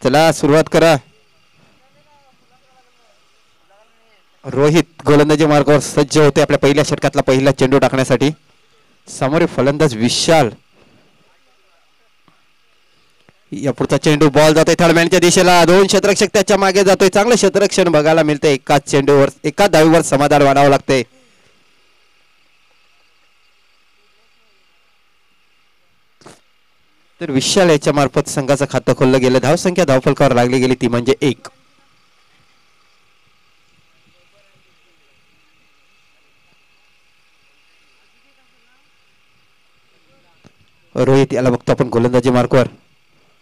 चला सुरुवात करा. रोहित गोलंदाजी मार्गावर सज्ज होते आपल्या पहिल्या षटकातला पहिला चेंडू टाकण्यासाठी. समोर फलंदाज विशाल. या पुढचा चेंडू बॉल जातोय थर्डमॅनच्या दिशेला. दोन क्षेत्ररक्षक त्याच्या मागे जातोय. चांगलं क्षेत्ररक्षण बघायला मिळते. एकाच चेंडूवर एका धावीवर समाधान मानावं लागते. तर विशाल याच्या मार्फत संघाचं खातं खोललं गेलं. धावसंख्या धावफलकावर लागली गेली ती म्हणजे 1. रोहित याला बघतो आपण गोलंदाजी मार्कवर.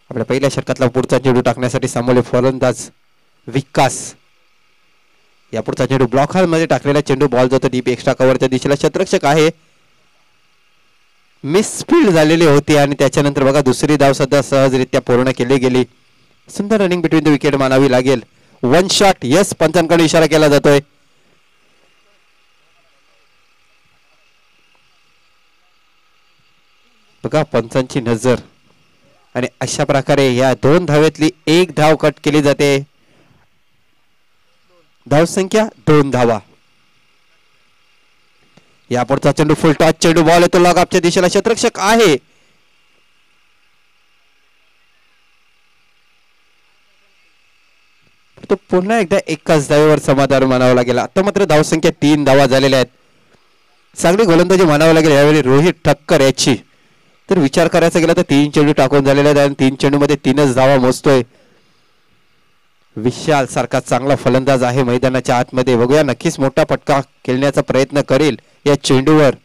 आपल्या पहिल्या षटकातला पुढचा चेंडू टाकण्यासाठी समोर फलंदाज विकास. या पुढचा चेंडू ब्लॉक मध्ये टाकलेला चेंडू बॉल जातो डीप एक्स्ट्रा कव्हरच्या दिशेला. क्षेत्ररक्षक आहे. मिसफील्ड झालेली होती आणि त्याच्यानंतर बघा दुसरी धाव सुद्धा सहजरित्या पूर्ण केली गेली. सुंदर रनिंग बिटवीन द विकेट मानावी लागेल. 1 शॉट. यस, पंचांकडे इशारा केला जातोय. बघा पंचांची नजर आणि अशा प्रकारे या 2 धावेतली 1 धाव कट केली जाते. धावसंख्या 2 धावा. या पुढचा चेंडू फुल टॉच चेंडू बॉल येतो लॉग ऑफच्या दिशेला. क्षेत्ररक्षक आहे. तो पुन्हा एकदा एकाच धावेवर समाधान मानावं लागेल. आता मात्र धावसंख्या 3 धावा झालेल्या आहेत. चांगली गोलंदाजी मानावं लागेल यावेळी रोहित ठक्कर याची. तर विचार करायचा गेला तर 3 चेंडू टाकून झालेले आहेत आणि 3 चेंडू मध्ये 3च धावा मोजतोय. विशाल सारखा चांगला फलंदाज आहे मैदानाच्या आतमध्ये. बघूया नक्कीच मोठा फटका खेळण्याचा प्रयत्न करेल या चेंडूवर.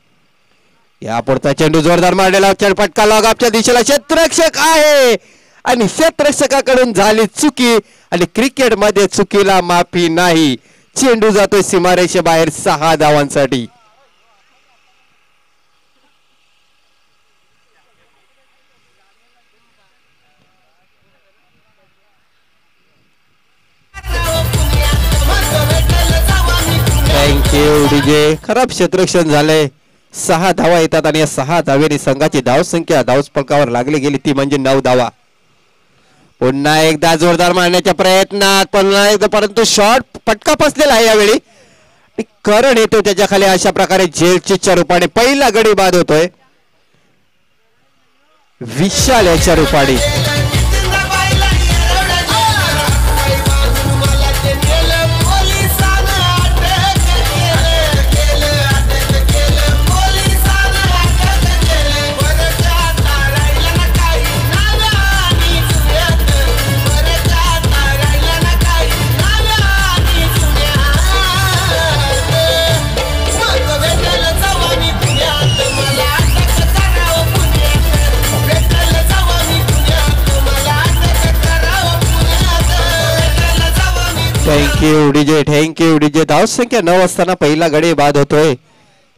या पुढचा चेंडू जोरदार मारलेला फटका लॉग ऑफच्या दिशेला. क्षेत्ररक्षक आहे आणि क्षेत्ररक्षकाकडून झाली चुकी आणि क्रिकेट मध्ये चुकीला माफी नाही. चेंडू जातोय सीमारेषेबाहेर 6 धावांसाठी. Thank you DJ. खराब क्षेत्ररक्षण झालंय. 6 धावा येतात आणि या 6 धावेने संघाची धावसंख्या धावफलकावर लागली गेली ती म्हणजे 9 धावा. पुन्हा एकदा जोरदार मारण्याच्या प्रयत्नात पुन्हा एकदा परंतु शॉट फटका फसलेला आहे यावेळी. करण येतो त्याच्या खाली. अशा प्रकारे झेलच्या रूपाने पहिला गडी बाद होतोय विशाल याच्या रूपाने. Thank you DJ. Thank you DJ. धावसंख्या 9 असताना पहिला गडी बाद होतोय.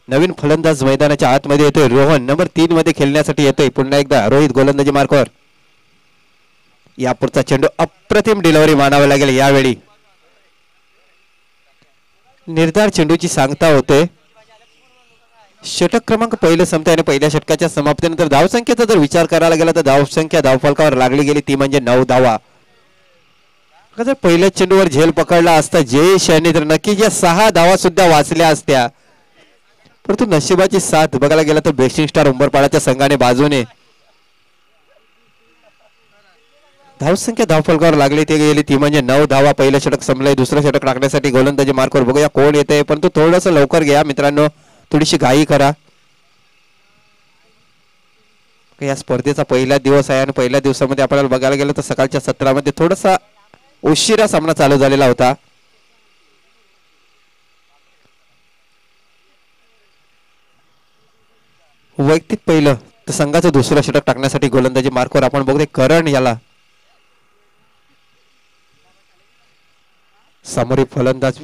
नवीन फलंदाज मैदानाच्या आतमध्ये येतोय. रोहन नंबर 3 मध्ये खेळण्यासाठी येतोय. पुन्हा एकदा रोहित गोलंदाजी मार्कवर. या पुढचा चेंडू अप्रतिम डिलिव्हरी मानावी लागेल यावेळी. निर्धार चेंडूची सांगता होते. षटक क्रमांक पहिलं संपते आणि पहिल्या षटकाच्या समाप्तीनंतर धावसंख्येचा जर विचार करायला गेला तर धावसंख्या धावफलकावर लागली गेली ती म्हणजे 9 धावा. जर पहिल्या चेंडूवर झेल पकडला असता जयेश यांनी तर नक्कीच या 6 धावा सुद्धा वाचल्या असत्या. परंतु नशिबाची साथ बघायला गेला तर बेस्टिंग स्टार उंबरपाडाच्या संघाने बाजूने धावसंख्या धावफलकावर लागली ते गेली ती म्हणजे 9 धावा. पहिलं षटक संपलंय. दुसरं षटक टाकण्यासाठी गोलंदाजी मार्कवर बघूया कोण येते. परंतु थोडस लवकर घ्या मित्रांनो. थोडीशी घाई करा. या स्पर्धेचा पहिला दिवस आहे आणि पहिल्या दिवसामध्ये आपल्याला बघायला गेलं तर सकाळच्या सत्रामध्ये थोडासा उशिरा सामना चालू झालेला होता. वैयक्तिक पहिलं तर संघाचं दुसरं षटक टाकण्यासाठी गोलंदाजी मार्कवर आपण बघतोय करण याला. समोरील फलंदाज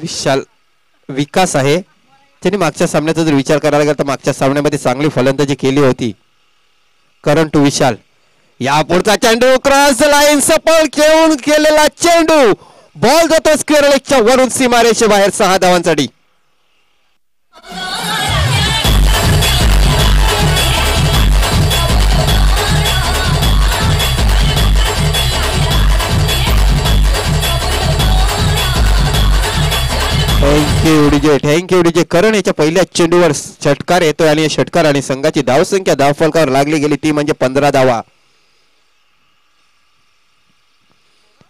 विकास आहे. त्यांनी मागच्या सामन्याचा जर विचार करायला गेला तर मागच्या सामन्यामध्ये चांगली फलंदाजी केली होती. करण टू विशाल. या पुढचा चेंडू क्रॉस लाईन सफल खेळून केलेला चेंडू बॉल जातो स्क्वेअर लेगच्या वरून सीमारेषे बाहेर 6 धावांसाठी. Thank you DJ. करण याच्या पहिल्या चेंडूवर षटकार येतोय आणि षटकार आणि संघाची धावसंख्या धावफलकावर लागली गेली ती म्हणजे 15 धावा.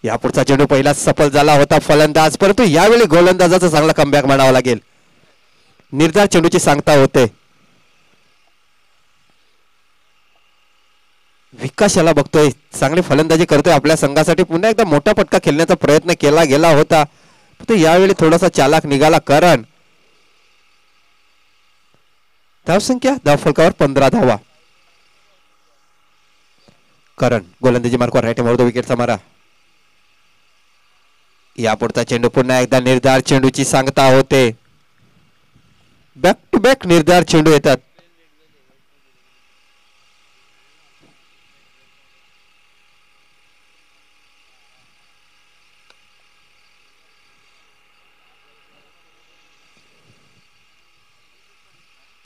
यापुढचा चेंडू पहिला सफल झाला होता फलंदाज, परंतु यावेळी गोलंदाजाचा चांगला कमबॅक म्हणावा लागेल. निर्धार चेंडूची सांगता होते. विकास याला बघतोय, चांगली फलंदाजी करतोय आपल्या संघासाठी. पुन्हा एकदा मोठा फटका खेळण्याचा प्रयत्न केला गेला होता, पण यावेळी थोडासा चालाक निघाला करण. धावसंख्या धावफलकावर 15 धावा. करण गोलंदाजी मार्कवर राईट मारतो, विकेटचा मारा. यापुढचा चेंडू पुन्हा एकदा निर्धार चेंडूची सांगता होते. बॅक टू बॅक निर्धार चेंडू येतात.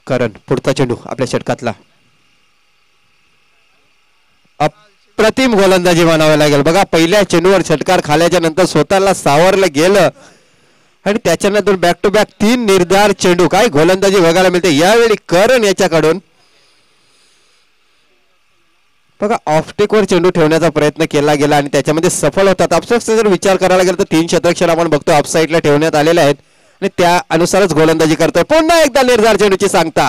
करण पुढचा चेंडू आपल्या षटकातला. अप्रतिम गोलंदाजी म्हणावी लागेल. बघा पहिल्या चेंडूवर षटकार खाल्याच्या नंतर स्वतःला सावरलं गेलं आणि त्याच्यानंतर बॅक टू बॅक 3 निर्धार चेंडू. काय गोलंदाजी बघायला मिळते यावेळी करण याच्याकडून. बघा ऑफटेक वर चेंडू ठेवण्याचा प्रयत्न केला गेला आणि त्याच्यामध्ये सफल होतात. अफसोस जर विचार करायला गेला तर 3 शतरक्षण आपण बघतो ऑफ साईडला ठेवण्यात आलेले आहेत आणि त्या अनुसारच गोलंदाजी करतोय. पुन्हा एकदा निर्धार चेंडूची सांगता.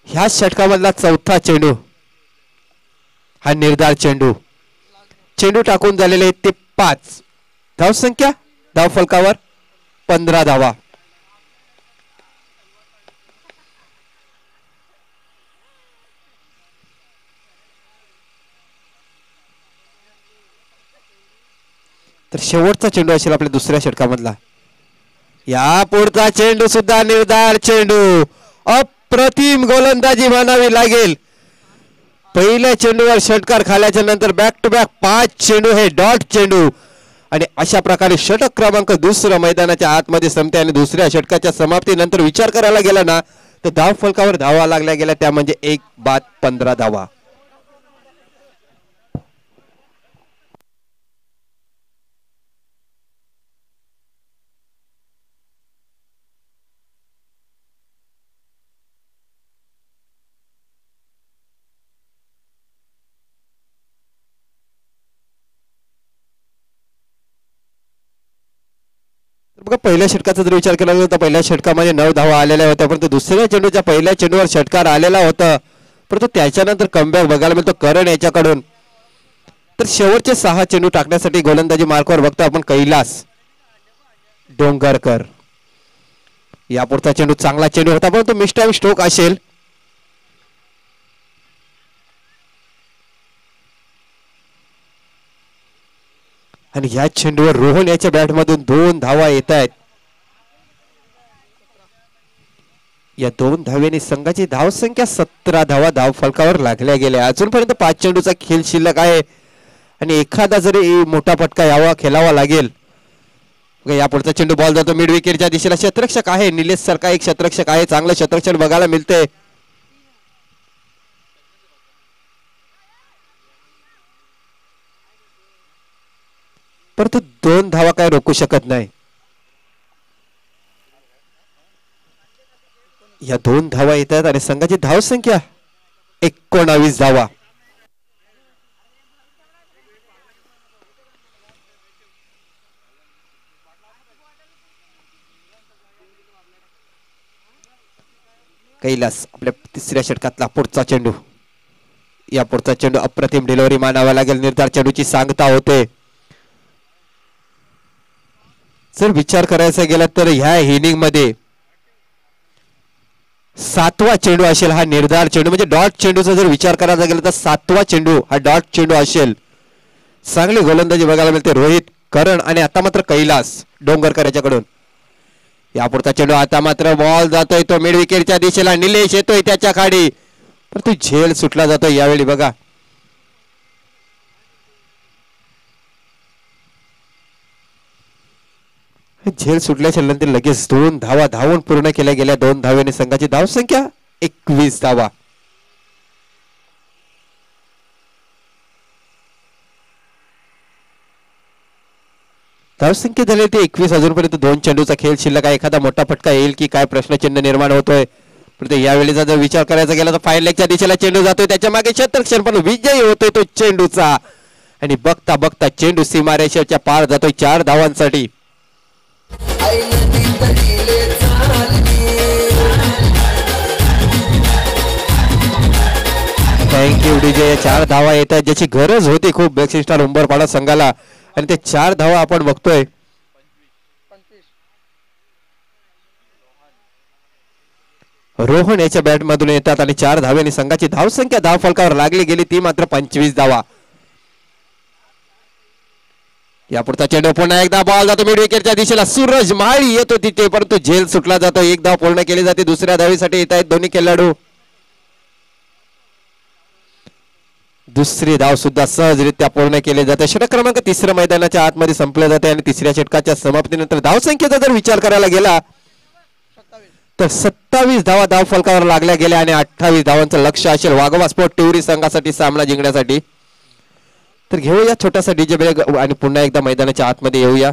ह्या षटकामधला चौथा चेंडू हा निर्धार चेंडू. चेंडू टाकून झालेले ते 5. धावसंख्या धावफलकावर 15 धावा. तर शेवटचा चेंडू असेल आपल्या दुसऱ्या षटकामधला. या पुढचा चेंडू सुद्धा निर्धार चेंडू. अप्रतिम गोलंदाजी म्हणावी लागेल. पहिल्या चेंडूवर षटकार खाल्याच्या नंतर बॅक टू बॅक 5 चेंडू हे डॉट चेंडू आणि अशा प्रकारे षटक क्रमांक दुसरं मैदानाच्या आतमध्ये संपते. आणि दुसऱ्या षटकाच्या समाप्तीनंतर विचार करायला गेला ना तर धाव फलकावर धावा लागल्या गेल्या त्या म्हणजे 1 बाद 15 धावा. बघा पहिल्या षटकाचा जर विचार केला तर पहिल्या षटकामध्ये 9 धावा आलेल्या होत्या, परंतु दुसऱ्या चेंडूच्या पहिल्या चेंडूवर षटकार आलेला होता, परंतु त्याच्यानंतर कमबॅक बघायला मिळतो करण याच्याकडून. तर शेवटचे 6 चेंडू टाकण्यासाठी गोलंदाजी मार्कवर बघतो आपण कैलास डोंगरकर. यापुढचा चेंडू चांगला चेंडू होता, परंतु मिस्टाईम स्ट्रोक असेल. आणि या चेंडूवर रोहन याच्या बॅटमधून 2 धावा येत आहेत. या 2 धावेने संघाची धावसंख्या 17 धावा धाव फलकावर लागल्या गेल्या. अजूनपर्यंत 5 चेंडूचा खेळ शिल्लक आहे आणि एखादा जरी मोठा फटका यावा खेळावा लागेल. यापुढचा चेंडू बॉल जातो मिड विकेटच्या दिशेला. क्षेत्ररक्षक आहे निलेश सरका, एक क्षेत्ररक्षक आहे, चांगलं क्षेत्ररक्षण बघायला मिळते. परंतु 2 धावा काय रोखू शकत नाही. या 2 धावा येतात आणि संघाची धावसंख्या 19 धावा. कैलास आपल्या तिसऱ्या षटकातला पुढचा चेंडू. या पुढचा चेंडू अप्रतिम डिलिव्हरी मानावा लागेल. निर्धार चेंडूची सांगता होते. जर विचार करायचा गेला तर ह्या इनिंग मध्ये 7वा चेंडू असेल हा निर्धार चेंडू, म्हणजे डॉट चेंडूचा जर विचार करायचा गेला तर 7वा चेंडू हा डॉट चेंडू असेल. चांगली गोलंदाजी बघायला मिळते रोहित, करण आणि आता मात्र कैलास डोंगरकर याच्याकडून. यापुढचा चेंडू आता मात्र बॉल जातोय तो मिड विकेटच्या दिशेला. निलेश येतोय त्याच्या खाली, पण तो झेल सुटला जातोय यावेळी. बघा झेल सुटल्याच्या नंतर लगेच 2 धावा धावून पूर्ण केल्या गेल्या. 2 धावेने संघाची धावसंख्या 21 धावा. धावसंख्या झाली ते 21. अजूनपर्यंत 2 चेंडूचा खेळ शिल्लक आहे. एखादा मोठा फटका येईल की काय प्रश्नचिन्ह निर्माण होतोय. पण यावेळेचा जर विचार करायचा गेला तर फाईन लेगच्या दिशेला चेंडू जातोय. त्याच्या मागे क्षेत्ररक्षण पण विजयी होतोय तो चेंडूचा आणि बघता बघता चेंडू सीमारेषेच्या पार जातोय 4 धावांसाठी. Thank you DJ. 4 धावा येतात ज्याची गरज होती खूप बॅक्सिंग स्टार उंबरपाडा संघाला आणि ते 4 धावा आपण बघतोय. रोहन याच्या बॅट मधून येतात आणि 4 धाव्यांनी संघाची धावसंख्या धाव फलकावर लागली गेली ती मात्र 25 धावा. यापुढचा चेंडू पुन्हा एकदा बॉल जातो मिड विकेटच्या दिशेला. सूरज माळी येतो तिथे परंतु झेल सुटला जातो. 1 धाव पूर्ण केली जाते. दुसऱ्या धावीसाठी येत आहेत दोन्ही खेळाडू. दुसरी धाव सुद्धा सहजरित्या पूर्ण केली जाते. षटक क्रमांक 3 मैदानाच्या आतमध्ये संपले जाते आणि तिसऱ्या षटकाच्या समाप्तीनंतर धावसंख्येचा जर विचार करायला गेला तर 27 धावा धाव फलकावर लागल्या गेल्या आणि 28 धावांचं लक्ष असेल वाघोबा स्पोर्ट टिवरी संघासाठी सामना जिंकण्यासाठी. तर घेऊया छोटासा डीजे ब्रेक आणि पुन्हा एकदा मैदानाच्या आतमध्ये येऊया.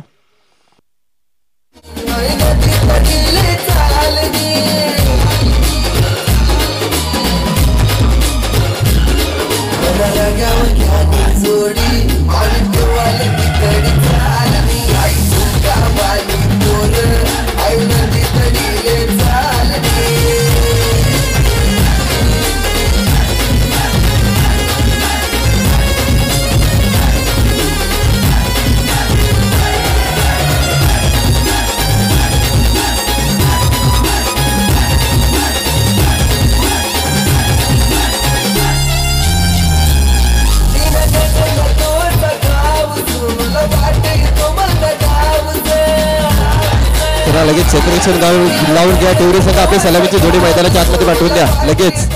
लगेच क्षेत्ररक्षण लावून घ्या. टिवरी संघ आपली सलामीची जोडी मैदानाच्या आतमध्ये पाठवून द्या लगेच.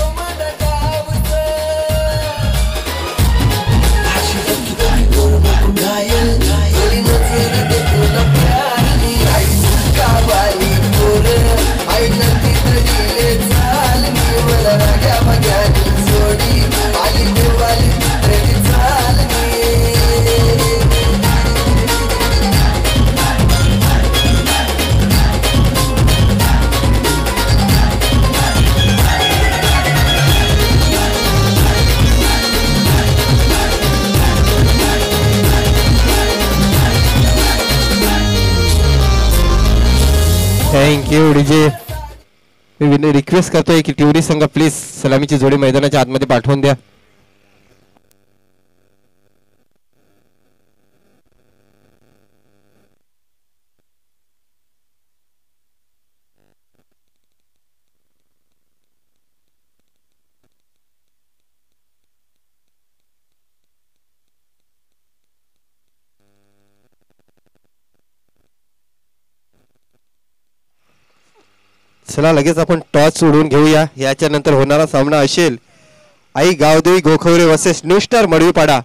Thank you DJ. मी रिक्वेस्ट करतोय की टिवरी संघ प्लीज सलामीची जोडी मैदानाच्या आतमध्ये पाठवून द्या. चला लगेच आपण टॉस सोडून घेऊया. याच्या नंतर होणारा सामना असेल आई गावदेवी गोखवरे वर्सेस न्यू स्टार मडवीपाडा.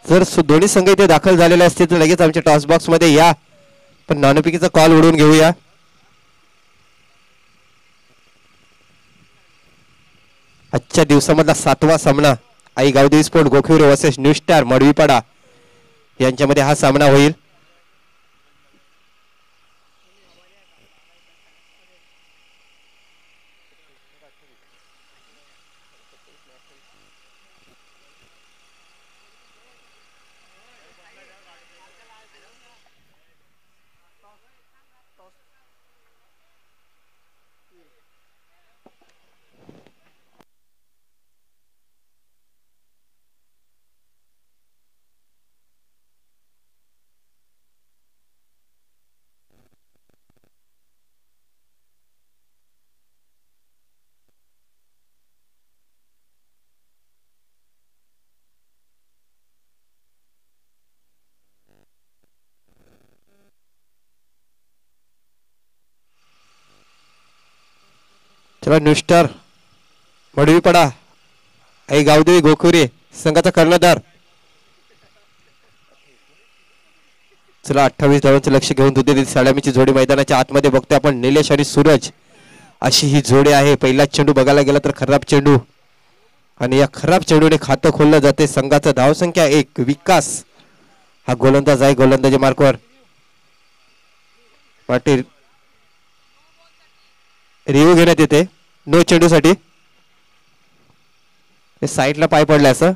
जर दोन्ही संघ इथे दाखल झालेले असतील तर लगेच आमच्या टॉस बॉक्स मध्ये या. पण नाणेफेकीचा कॉल उडवून घेऊया. आजच्या दिवसामधला 7वा सामना Aai Gavdevi sport Gokhivare versus new star Madvipada यांच्यामध्ये हा सामना होईल. चला न्यू स्टार मडवीपाडा आई गावदेवी गोखुरे संघाचा कर्णधार. चला 28 धावांचं लक्ष घेऊन दुधे सलामीची जोडी मैदानाच्या आतमध्ये बघतोय आपण. निलेश आणि सूरज अशी ही जोडी आहे. पहिला चेंडू बघायला गेला तर खराब चेंडू आणि या खराब चेंडूने खातं खोललं जाते संघाचा. धावसंख्या 1. विकास हा गोलंदाज आहे, गोलंदाजी मार्कवर पाटील रिव्ह्यू घेण्यात येते. नो चेंडूसाठी साईडला पाय पडला असं.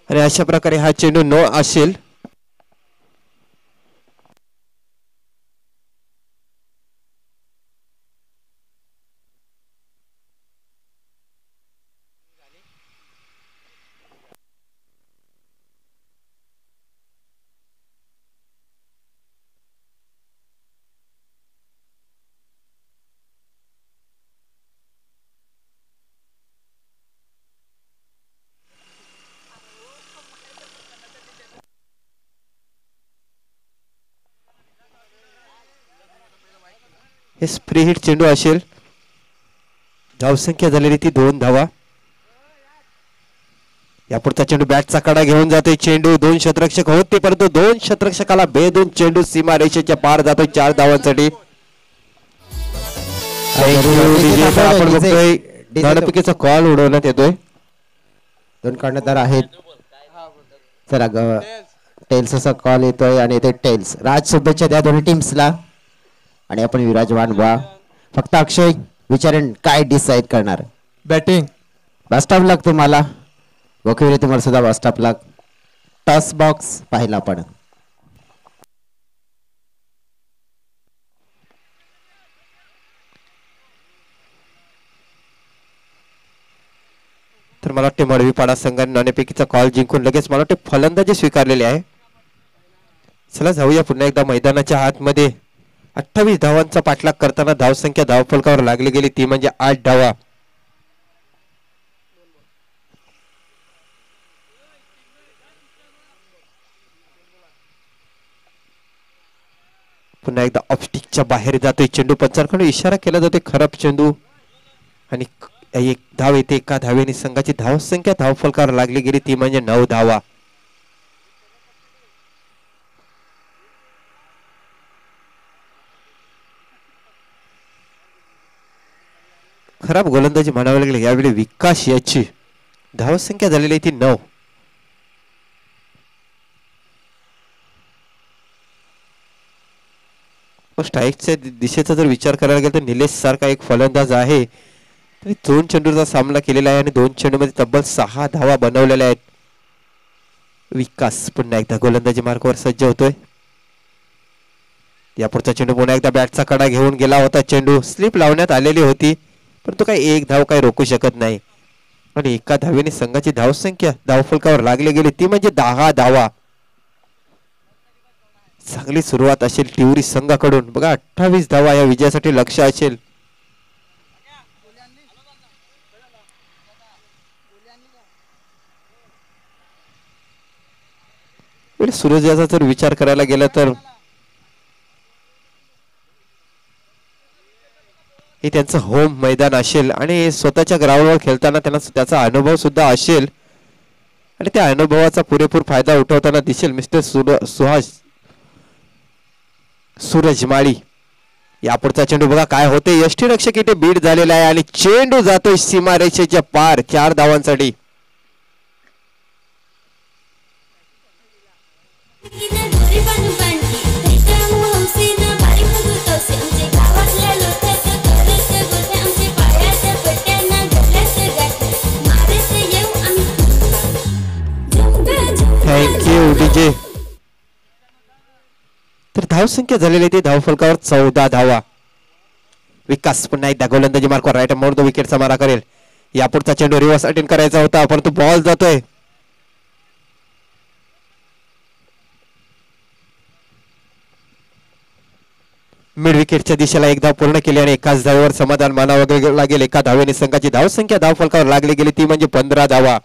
आणि अशा प्रकारे हा चेंडू नो असेल. हे स्प्री हिट चेंडू असेल. धावसंख्या झालेली ती 2 धावा. यापुढचा चेंडू बॅटचा कडा घेऊन जातोय. चेंडू 2 षटरक्षक होते परंतु 2 षटरक्षकाला भेदून चेंडू सीमा रेषेच्या पार जातोय 4 धावांसाठी. आपण बघतोय गाडपिकेचा कॉल उडवण्यात येतोय. 2 कर्णधार आहेत. चला टेल्सचा कॉल येतोय आणि ते टेल्स. राज शुभेच्छा द्या दोन्ही टीम्सला. आणि आपण विराजमान व्हा. फक्त अक्षय विचारेन काय डिसाईड करणार. बॅटिंग बेस्ट ऑफ लक तुम्हाला. गोखिरे तुम्हाला सुद्धा best of luck. Toss box पाहिला आपण. तर मला वाटते मडवीपाडा संघाने नाणेफेकीचा कॉल जिंकून लगेच मला वाटते फलंदाजी स्वीकारलेली आहे. चला जाऊया पुन्हा एकदा मैदानाच्या आतमध्ये. 28 धावांचा पाठलाग करताना धावसंख्या धावफलकावर लागली गेली ती म्हणजे 8 धावा. पुन्हा एकदा ऑफस्टिकच्या बाहेर जातोय चेंडू. पंचांकडून इशारा केला जातोय खराब चेंडू आणि एक धाव येते. एका धावेने संघाची धावसंख्या धावफलकावर लागली गेली ती म्हणजे 9 धावा. खराब गोलंदाजी म्हणावी लागली यावेळी विकास याची. धावसंख्या झालेली ती 9. स्ट्राईकच्या दिशेचा जर विचार करायला गेला तर निलेश सारखा एक फलंदाज आहे तरी 2 चेंडूचा सामना केलेला आहे आणि 2 चेंडूमध्ये तब्बल 6 धावा बनवलेल्या आहेत. विकास पुन्हा एकदा गोलंदाजी मार्गावर सज्ज होतोय. यापुढचा चेंडू पुन्हा एकदा बॅटचा कडा घेऊन गेला होता. चेंडू स्लिप लावण्यात आलेली होती परंतु काही एक धाव काही रोखू शकत नाही आणि एका धावेने संघाची धावसंख्या धावफलकावर लागली गेली ती म्हणजे 10 धावा. चांगली सुरुवात असेल टिवरी संघाकडून. बघा 28 धावा या विजयासाठी लक्ष्य असेल. सूरजाचा जर विचार करायला गेला तर हे त्यांचं होम मैदान असेल आणि स्वतःच्या ग्राउंडवर खेळताना त्यांना त्याचा अनुभव सुद्धा असेल आणि त्या अनुभवाचा पुरेपूर फायदा उठवताना दिसेल मिस्टर सूरज माळी. यापुढचा चेंडू बघा काय होते. यष्टीरक्षक इथे बीड झालेला आहे आणि चेंडू जातोय सीमारेषेच्या पार 4 धावांसाठी. Thank you DJ. तर धावसंख्या झालेली ती धावफलकावर 14 धावा. विकास पुन्हा एकदा गोलंदाजी मार्कवर राईट मोड विकेटचा मारा करेल. यापुढचा चेंडू रिव्हर्स अटेंड करायचा होता परंतु बॉल जातोय. मिड विकेटच्या दिशेला एक धाव पूर्ण केली आणि एकाच धावेवर समाधान मानावं लागेल. एका धावेने संघाची धावसंख्या धावफलकावर लागली गेली ती म्हणजे 15 धावा.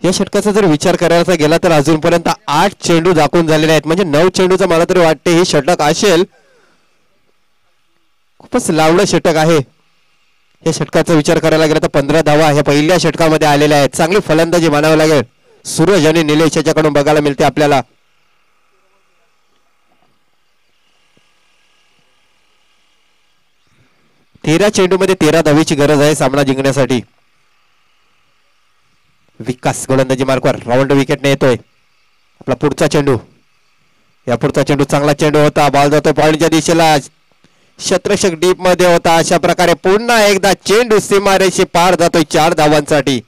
या षटकाचा जर विचार करायचा गेला तर अजूनपर्यंत 8 चेंडू दाखवून झालेले आहेत. म्हणजे 9 चेंडूचा मला तरी वाटते हे षटक असेल. खूपच लावलं षटक आहे. या षटकाचा विचार करायला गेला तर 15 धावा ह्या पहिल्या षटकामध्ये आलेल्या आहेत. चांगली फलंदाजी मानावं लागेल सूरज आणि निलेश याच्याकडून बघायला मिळते आपल्याला. तेरा चेंडूमध्ये 13 धावेची गरज आहे सामना जिंकण्यासाठी. विकास गोलंदाजी मार्कवर राऊंड विकेटने येतोय. आपला पुढचा चेंडू, या पुढचा चेंडू चांगला चेंडू होता. बॉल जातोय पॉइंटच्या दिशेला, क्षेत्ररक्षक डीप मध्ये होता. अशा प्रकारे पुन्हा एकदा चेंडू सीमारेषे पार जातोय 4 धावांसाठी.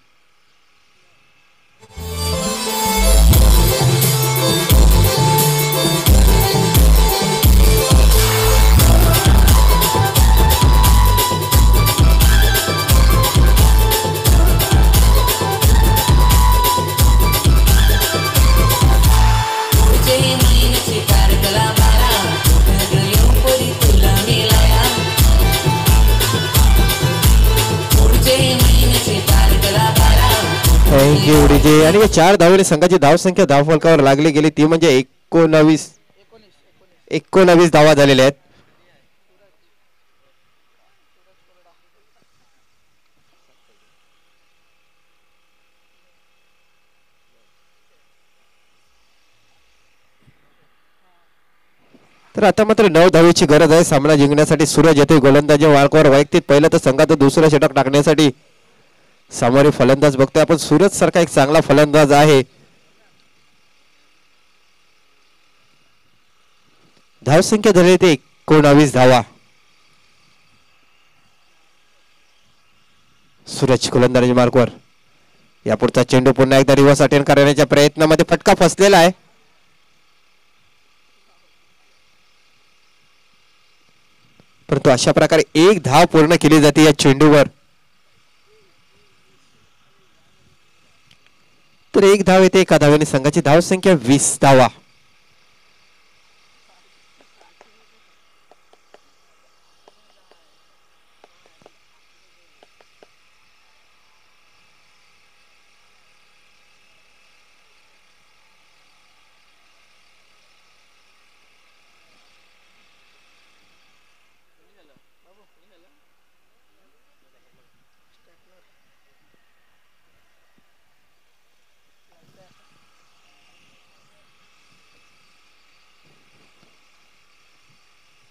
आणि 4 धावेने संघाची धावसंख्या धावफलकावर लागली गेली ती म्हणजे 19 धावा झालेल्या आहेत. तर आता मात्र 9 धावेची गरज आहे सामना जिंकण्यासाठी. सूरज येतोय गोलंदाजी मार्कवर. वैयक्तिक पहिलं तर संघाचं दुसरं षटक टाकण्यासाठी सामोरे फलंदाज बघतोय आपण. सूरज सारखा एक चांगला फलंदाज आहे. धावसंख्या झाली ते 19 धावा. सूरज गोलंदाजी मार्कवर. यापुढचा चेंडू पुन्हा एकदा रिव्हर्स अटेंड करण्याच्या प्रयत्नामध्ये फटका फसलेला आहे. परंतु अशा प्रकारे एक धाव पूर्ण केली जाते या चेंडूवर. तर एक धाव येते. एका धावेने संघाची धावसंख्या 20 धावा.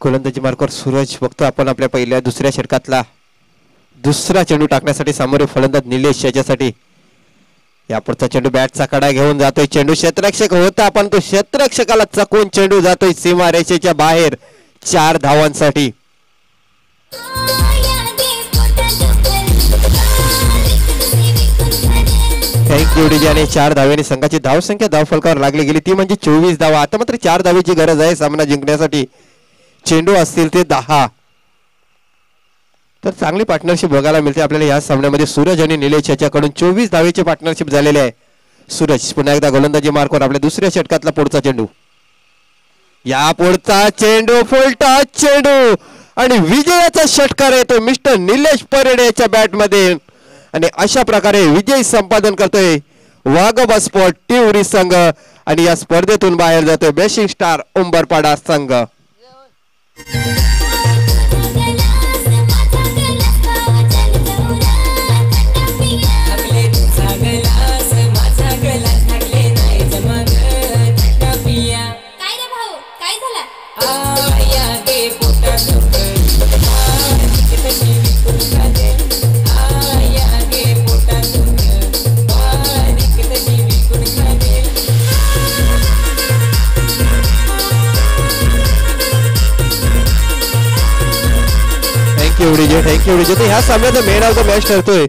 गोलंदाजी मार्कवर सूरज बघतो आपण. आपल्या पहिल्या दुसऱ्या षटकातला दुसरा चेंडू टाकण्यासाठी सामोरे फलंदाज निलेश याच्यासाठी. यापुढचा चेंडू बॅटचा कडा घेऊन जातोय. चेंडू क्षेत्ररक्षक होता पण तो क्षेत्ररक्षकाला चकवून चेंडू जातोय सीमारेषेच्या बाहेर 4 धावांसाठी. Thank you DJ. आणि 4 धावेने संघाची धावसंख्या धावफलकावर लागली गेली ती म्हणजे 24 धावा. आता मात्र 4 धावेची गरज आहे सामना जिंकण्यासाठी. चेंडू असतील ते 10. तर चांगली पार्टनरशिप बघायला मिळते आपल्याला या सामन्यामध्ये. सूरज आणि निलेश याच्याकडून 24 धावेची पार्टनरशिप झालेली आहे. सूरज पुन्हा एकदा गोलंदाजी मार्कवर. आपल्या दुसऱ्या षटकातला पुढचा चेंडू, या पुढचा चेंडू फुल टॉस चेंडू आणि विजयाचा षटकार येतो मिस्टर निलेश परेडे याच्या बॅटमध्ये. आणि अशा प्रकारे विजय संपादन करतोय वाघोबा स्पोर्ट टिवरी संघ आणि या स्पर्धेतून बाहेर जातोय बेसिंग स्टार उंबरपाडा संघ. Thank you DJ. तर ह्या सामन्याचा मेन ऑफ द मॅच ठरतोय